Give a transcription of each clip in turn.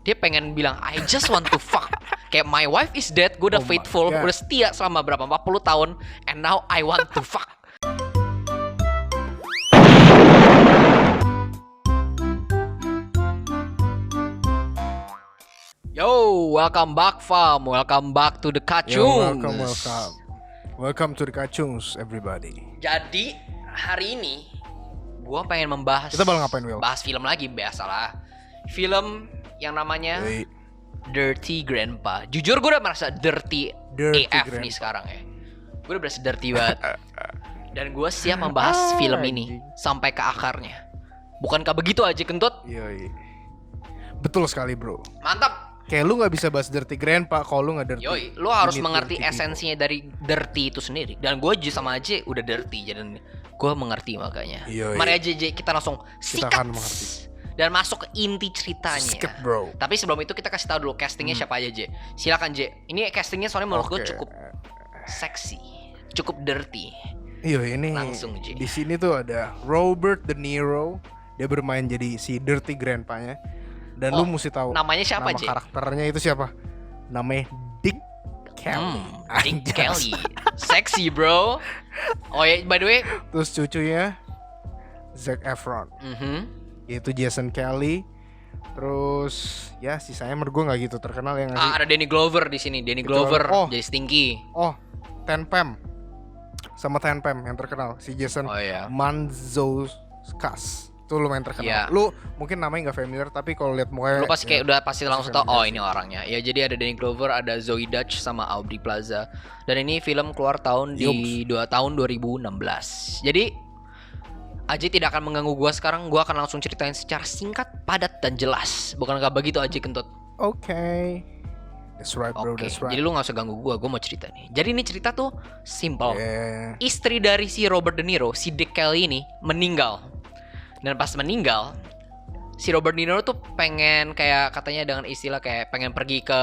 Dia pengen bilang I just want to fuck. Kayak my wife is dead, gue udah Oh my faithful, God. udah setia selama berapa 40 tahun, and now I want to fuck. Yo, welcome back fam, welcome back to the Kacungs. Welcome to the Kacungs, everybody. Jadi hari ini gua pengen membahas. Kita bakal ngapain, Will? Bahas film lagi, biasalah. Film yang namanya Yoi. Dirty Grandpa. Jujur gue udah merasa dirty Dirty AF Grandpa. nih sekarang ya. Gue udah berasa dirty banget. Dan gue siap membahas film ini anjing. sampai ke akarnya. Bukankah begitu aja Kentut? Yoi. Betul sekali, bro. Mantap. Kayak lu nggak bisa bahas dirty grandpa kalau lu nggak dirty. Yoi, lo harus You need mengerti dirty people. esensinya dari dirty itu sendiri. Dan gue sama aja udah dirty, jadi gue mengerti makanya. Yoi. Mari aja J, kita langsung Kita sikat akan mengerti. dan masuk ke inti ceritanya. Skip, bro. Tapi sebelum itu kita kasih tahu dulu castingnya siapa aja J. Silakan J. Ini castingnya soalnya menurut gue Oke. cukup seksi, cukup dirty. Iya, ini Langsung, Ji. di sini tuh ada Robert De Niro. Dia bermain jadi si dirty grandpa-nya. Dan Oh, lu mesti tahu namanya siapa, nama Ji? karakternya itu siapa? Namanya Dick Kelly. Dick Anjas. Kelly, seksi bro. Oh ya, by the way, Terus cucunya Zac Efron. Yaitu Jason Kelly. Terus ya sisanya menurut gue nggak gitu terkenal ya nggak sih? ada Danny Glover di sini. Danny Betul. Glover Oh. jadi Stinky. Oh, Ten Pam sama Ten Pam yang terkenal si Jason Oh ya. Mantzoukas. Itu lumayan terkenal. Iya. Lu mungkin namanya nggak familiar tapi kalau lihat mukanya Lu pasti kayak udah pasti langsung tahu familiar oh ini orangnya. Ya jadi ada Danny Glover, ada Zoe Dutch sama Aubrey Plaza. Dan ini film keluar tahun di tahun 2016. Jadi Aji tidak akan mengganggu gua sekarang. Gua akan langsung ceritain secara singkat, padat dan jelas. Bukankah begitu Aji Kentut? Oke. That's right, bro. Oke. That's right. Jadi lu gak usah ganggu gua mau cerita nih. Jadi ini cerita tuh simple. Yeah. Istri dari si Robert De Niro, si Dick Kelly ini meninggal. Dan pas meninggal, si Robert De Niro tuh pengen kayak katanya dengan istilah kayak pengen pergi ke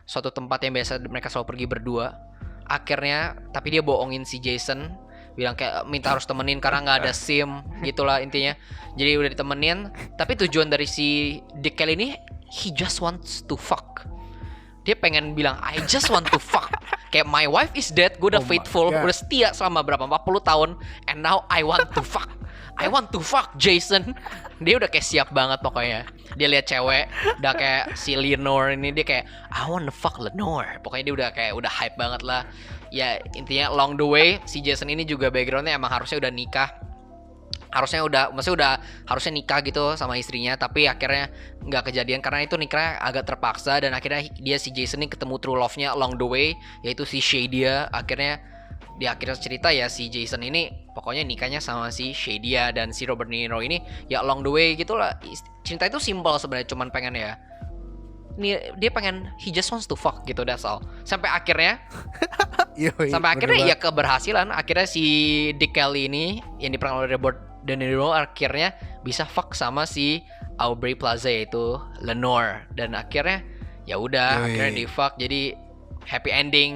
suatu tempat yang biasa mereka selalu pergi berdua. Akhirnya, tapi dia bohongin si Jason, bilang kayak minta harus temenin karena nggak ada SIM, gitulah intinya. Jadi udah ditemenin, tapi tujuan dari si Dick Kelly ini, he just wants to fuck. Dia pengen bilang I just want to fuck. Kayak my wife is dead, gue udah Oh my faithful, God. udah setia selama berapa 40 tahun, and now I want to fuck. I want to fuck Jason. Dia udah kayak siap banget pokoknya. Dia lihat cewek udah kayak si Lenore ini, dia kayak I want to fuck Lenore. Pokoknya dia udah hype banget lah. Ya intinya along the way si Jason ini juga backgroundnya emang harusnya udah nikah. Maksudnya harusnya nikah gitu sama istrinya, tapi akhirnya nggak kejadian karena itu nikahnya agak terpaksa. Dan akhirnya dia si Jason ini ketemu true love-nya along the way, yaitu si Shadia. Akhirnya di akhir cerita ya si Jason ini pokoknya nikahnya sama si Shadia, dan si Robert De Niro ini ya along the way gitulah. Cinta itu simpel sebenarnya, cuman pengen ya dia pengen he just wants to fuck gitu, that's all. Sampai akhirnya Yoi, akhirnya bener ya keberhasilan. Akhirnya si Dick Kelly ini yang diperankan oleh Robert De Niro akhirnya bisa fuck sama si Aubrey Plaza yaitu Lenore. Dan akhirnya ya udah, Yoi. akhirnya di fuck jadi happy ending.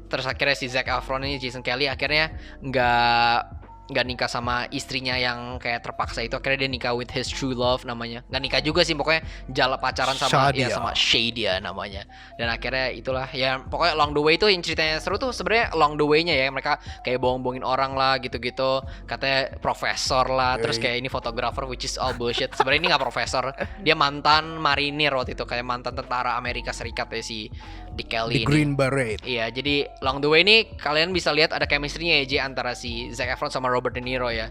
Terus akhirnya si Zac Efron ini, Jason Kelly akhirnya nggak nikah sama istrinya yang kayak terpaksa itu. Akhirnya dia nikah with his true love namanya. Nggak nikah juga sih, pokoknya jalan pacaran sama Shadia. sama Shadia namanya. Dan akhirnya itulah ya, pokoknya along the way itu yang ceritanya seru tuh sebenarnya along the way-nya ya. Mereka kayak bohong-bohongin orang lah gitu-gitu. Katanya profesor lah, terus Yoi. kayak ini fotografer, which is all bullshit. Sebenarnya ini nggak profesor. Dia mantan marinir waktu itu, kayak mantan tentara Amerika Serikat ya si Dick The Kelly ini. Green Beret. Iya, jadi along the way ini kalian bisa lihat ada chemistry-nya ya J, antara si Zac Efron sama Robert De Niro ya.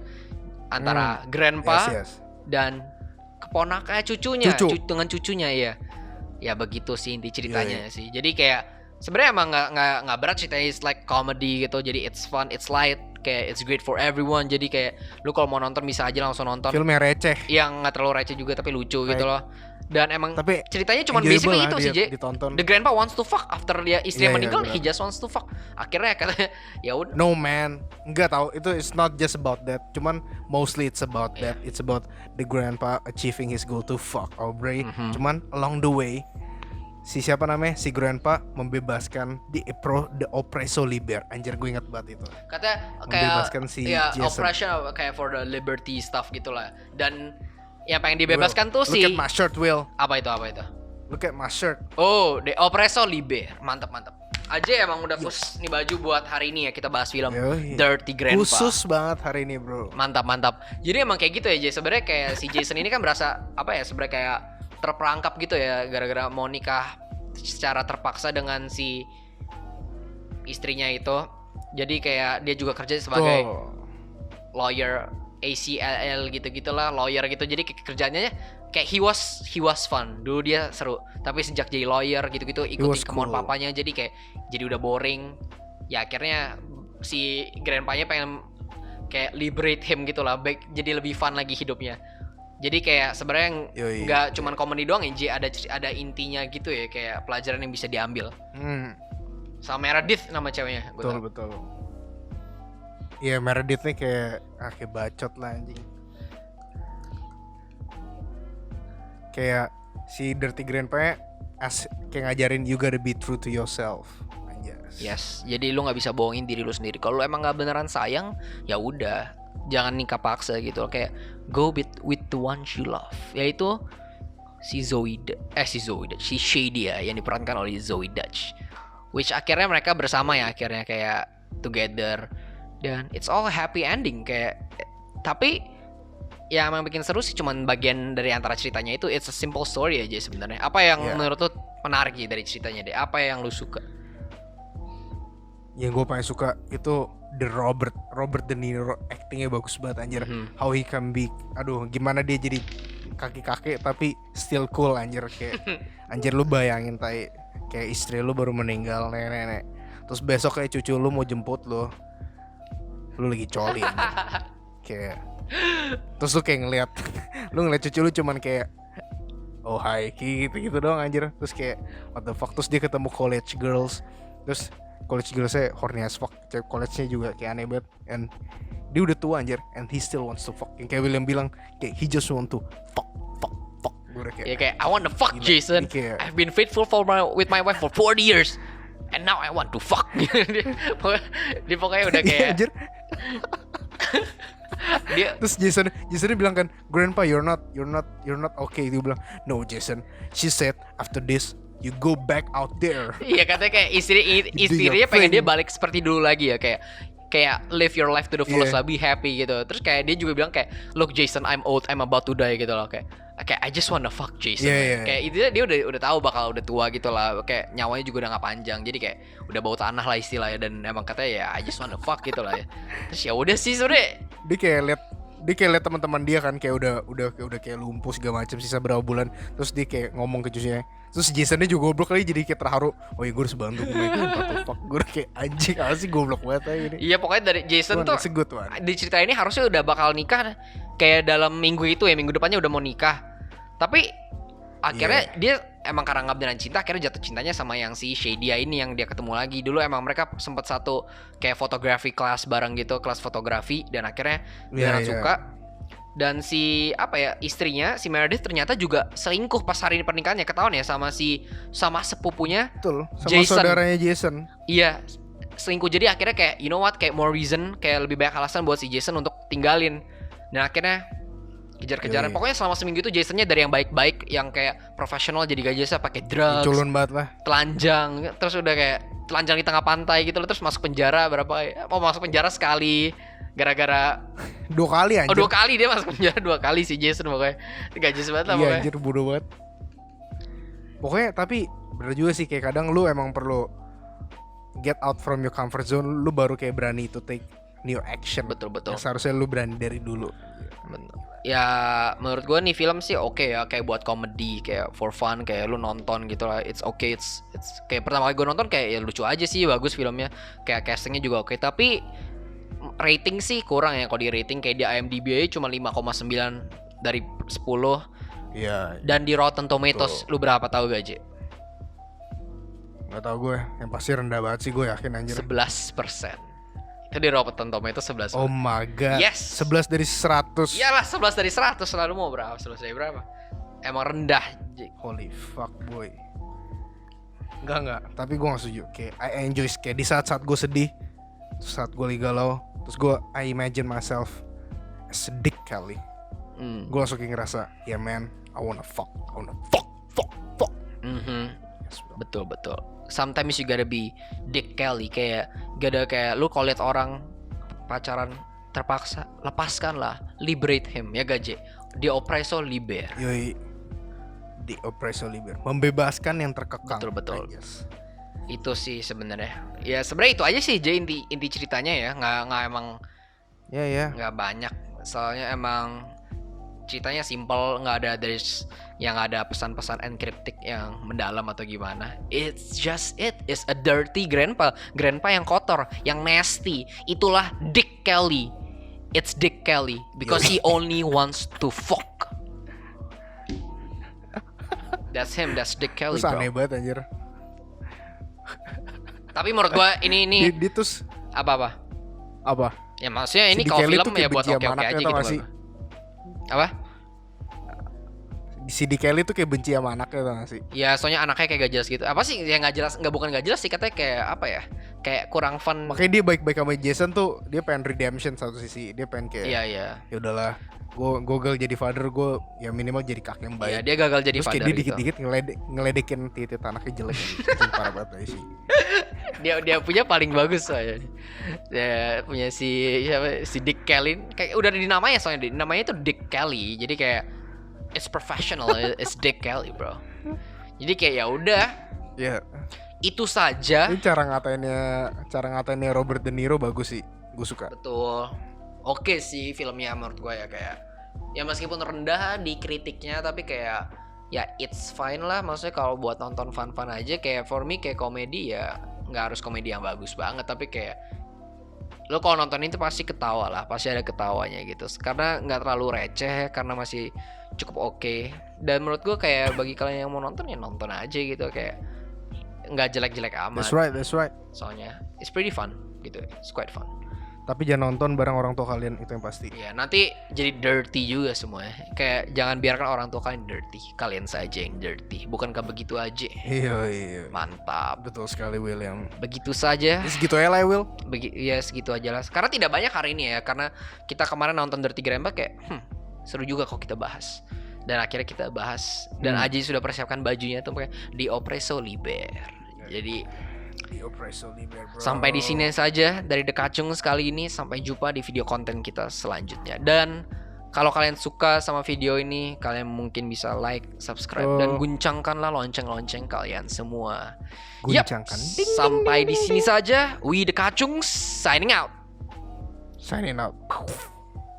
Antara grandpa Yes. dan keponakan cucunya, Cucu. dengan cucunya ya. Ya begitu sih inti ceritanya sih. Jadi kayak sebenarnya emang nggak berat ceritanya, it's like comedy gitu. Jadi it's fun, it's light, kayak it's great for everyone. Jadi kayak lu kalau mau nonton bisa aja langsung nonton. Filmnya receh. Yang nggak terlalu receh juga tapi lucu Right. gitu loh. Dan emang Tapi ceritanya cuma enjoyable basically lah itu sih J. ditonton. The grandpa wants to fuck after dia Iya, istrinya meninggal, benar. he just wants to fuck. Akhirnya katanya ya udah. No man, enggak tahu itu it's not just about that. Cuman mostly it's about that. It's about the grandpa achieving his goal to fuck Aubrey. Cuman along the way si siapa namanya si grandpa membebaskan the oppresso liber. Anjir gue ingat banget itu. Katanya kayak Membebaskan si ya Jason. oppression kayak for the liberty stuff gitulah. Dan yang pengen dibebaskan tuh Look si at my shirt, Will. apa itu? Look at my shirt. Oh, De Oppresso Liber. Mantap. Aja emang udah khusus nih baju buat hari ini ya kita bahas film Yoi. Dirty Grandpa. Khusus banget hari ini, bro. Mantap. Jadi emang kayak gitu ya, Jay. Sebenarnya kayak si Jason ini kan berasa apa ya? Sebenarnya kayak terperangkap gitu ya gara-gara mau nikah secara terpaksa dengan si istrinya itu. Jadi kayak dia juga kerja sebagai lawyer ACLL gitu-gitulah, lawyer gitu. Jadi kerjanya kayak he was fun. Dulu dia seru, tapi sejak jadi lawyer gitu-gitu ikutin kemauan papanya, jadi jadi udah boring. Ya akhirnya si grandpa-nya pengen kayak liberate him gitu lah, jadi lebih fun lagi hidupnya. Jadi kayak sebenarnya nggak cuman komedi doang ya, ada intinya gitu ya, kayak pelajaran yang bisa diambil. Sama Meredith nama ceweknya. Betul. Iya, Meredith nih kayak bacot lah anjing. Kayak si Dirty Grandpa kayak ngajarin you gotta be true to yourself. Yes, jadi lu nggak bisa bohongin diri lu sendiri. Kalau lu emang nggak beneran sayang, ya udah, jangan nikah paksa gitu. Kayak go with the one you love, yaitu si Shady ya, yang diperankan oleh Zoe Dutch. Which akhirnya mereka bersama ya, akhirnya kayak together. Dan it's all happy ending kayak. Tapi yang emang bikin seru sih cuman bagian dari antara ceritanya itu, it's a simple story aja sebenarnya. Apa yang menurut lu menarik sih dari ceritanya deh? Apa yang lu suka? Yang gue paling suka itu the Robert De Niro, actingnya bagus banget anjir. How he can be, gimana dia jadi kakek tapi still cool anjir. Kayak anjir, lu bayangin kayak istri lu baru meninggal, nenek, terus besok kayak cucu lu mau jemput lu lagi coli kayak, terus lu kayak ngeliat cucu lu cuman kayak oh hi gitu doang anjir. Terus kayak what the fuck, terus dia ketemu college girlsnya horny as fuck, college-nya juga kayak aneh banget, and dia udah tua anjir, and he still wants to fuck. Yang kayak William bilang, kayak he just want to fuck. Gue kayak I want to fuck gila, Jason. I've been faithful with my wife for 40 years. And now I want to fuck. Dia pokoknya udah kayak dia. Terus Jason bilang kan, Grandpa, you're not okay. Dia bilang, no Jason, she said after this you go back out there. Iya, katanya kayak istrinya pengen dia balik seperti dulu lagi ya, kayak live your life to the fullest lah, be happy gitu. Terus kayak dia juga bilang kayak, look Jason, I'm old, I'm about to die gitu loh, kayak I just wanna fuck Jason. Kayak itu dia udah tahu bakal udah tua gitu lah, kayak nyawanya juga udah nggak panjang, jadi kayak udah bau tanah lah istilahnya. Dan emang katanya ya I just wanna fuck gitu lah ya. Terus ya udah sih sebenernya dia kayak lihat teman-teman dia kan kayak udah kayak lumpuh segala macam sisa berapa bulan. Terus dia kayak ngomong ke cucunya. Terus Jasonnya juga goblok kali, jadi kayak terharu. Oh iya, gue harus bantu gue fuck. Gue kayak anjing, apa sih goblok banget aja ini. Iya, pokoknya dari Jason tuh di cerita ini harusnya udah bakal nikah kayak dalam minggu itu ya, minggu depannya udah mau nikah. Tapi akhirnya dia emang karena nggak beneran cinta, akhirnya jatuh cintanya sama yang si Shady ini yang dia ketemu lagi. Dulu emang mereka sempat satu kayak fotografi kelas bareng gitu, kelas fotografi, dan akhirnya beneran suka. Dan si istrinya si Meredith ternyata juga selingkuh pas hari pernikahannya, ketahuan ya sama sepupunya. Betul, sama Jason. Saudaranya Jason. Iya, selingkuh. Jadi akhirnya kayak you know what, kayak more reason, kayak lebih banyak alasan buat si Jason untuk tinggalin. Dan akhirnya kejar-kejaran. Pokoknya selama seminggu itu Jasonnya dari yang baik-baik, yang kayak profesional, jadi gak jasa pakai drugs, culun banget lah, telanjang, terus udah kayak telanjang di tengah pantai gitu loh. Terus masuk penjara mau masuk penjara sekali gara-gara 2 kali anjir. 2 kali dia masuk penjara 2 kali si Jason, pokoknya gak jelas banget lah pokoknya. Iya anjir, bodoh banget. Pokoknya tapi bener juga sih, kayak kadang lu emang perlu get out from your comfort zone, lu baru kayak berani to take new action. Betul. Yang seharusnya lu berani dari dulu. Betul. Ya menurut gue nih film sih oke ya, kayak buat komedi, kayak for fun, kayak lu nonton gitu lah, it's okay, it's kayak pertama kali gue nonton kayak ya lucu aja sih, bagus filmnya, kayak castingnya juga oke. Tapi rating sih kurang ya, kalau di rating kayak di IMDb aja cuma 5,9 dari 10. Iya. Dan di Rotten Tomatoes lu berapa tahu gak, J? Gak tau gue, yang pasti rendah banget sih, gue yakin anjir. 11%. Itu di Rotten Tomatoes 11%. Oh my god. Yes. 11 dari 100. Iyalah 11 dari 100, selalu mau berapa? 11 dari berapa? Emang rendah. Holy fuck boy. Enggak. Tapi gue gak setuju. Kayak I enjoy, kayak di saat-saat gue sedih, saat gue lagi galau, terus gue I imagine myself sedih kali. Gue langsung kayak ngerasa, yeah man, I wanna fuck. Betul. Sometimes you gotta be Dick Kelly, kayak lu kalau lihat orang pacaran terpaksa, lepaskan lah, liberate him, ya gaje. Di oppresso liber. Yoi. Di oppresso liber. Membebaskan yang terkekang. Betul. I guess. Itu sih sebenarnya. Ya sebenarnya itu aja sih inti ceritanya ya. Nggak emang Ya. nggak banyak. Soalnya emang ceritanya simple, nggak ada pesan-pesan encryptic yang mendalam atau gimana. It's a dirty grandpa yang kotor, yang nasty. Itulah Dick Kelly. It's Dick Kelly because he only wants to fuck. That's him, that's Dick Kelly, Terus bro. aneh banget anjir. Tapi menurut gua ini Dia terus apa? Ya maksudnya ini Si Dick kalau Kelly film tuh kayak ya buat benci sama oke-oke anaknya, aja tau gitu. gak sih? Apa? Si Dick Kelly tuh kayak benci sama anaknya, tau gak sih? Ya soalnya anaknya kayak gak jelas gitu. Apa sih yang gak jelas? Bukan gak jelas sih, katanya kayak apa ya? Kayak kurang fun. Makanya dia baik-baik sama Jason tuh, dia pengen redemption satu sisi. Dia pengen kayak Iya. ya udahlah, gue gagal jadi father, gue ya minimal jadi kakek yang baik. Iya, dia gagal jadi Terus kayak father dia gitu. dikit-dikit ngeledekin titik anaknya jelek. Anjing, parah banget aja sih. Dia punya paling bagus soalnya. Ya punya si Dick Kelly. Kayak udah dinamanya soalnya. Namanya tuh Dick Kelly. Jadi kayak it's professional, it's Dick Kelly, bro. Jadi kayak ya udah, Ya. itu saja. Ini cara ngatainnya Robert De Niro bagus sih. Gue suka. Betul. Oke sih filmnya menurut gue ya, kayak ya meskipun rendah di kritiknya tapi kayak ya it's fine lah. Maksudnya kalau buat nonton fun-fun aja, kayak for me kayak komedi ya nggak harus komedi yang bagus banget, tapi kayak lo kalau nonton itu pasti ketawa lah, pasti ada ketawanya gitu karena nggak terlalu receh, karena masih cukup oke. Dan menurut gue kayak bagi kalian yang mau nonton ya nonton aja gitu, kayak nggak jelek-jelek amat. That's right. Soalnya it's pretty fun gitu, it's quite fun. Tapi jangan nonton bareng orang tua kalian, itu yang pasti. Ya nanti jadi dirty juga semuanya. Kayak jangan biarkan orang tua kalian dirty, kalian saja yang dirty. Bukankah begitu aja? Iya. Mantap. Betul sekali, William. Begitu saja. Segitu ya lah, Will. Ya segitu aja lah. Karena tidak banyak hari ini ya, karena kita kemarin nonton Dirty Grandpa kayak seru juga kok kita bahas. Dan akhirnya kita bahas. Dan Aji sudah persiapkan bajunya tuh kayak di Oppresso Liber. Jadi Di Oppresso Liber, bro. sampai di sini saja dari The Kacung sekali ini. Sampai jumpa di video konten kita selanjutnya. Dan kalau kalian suka sama video ini, kalian mungkin bisa like, subscribe, dan guncangkanlah lonceng-lonceng kalian semua. Guncangkan. Sampai di sini saja. We The Kacung signing out. Signing out.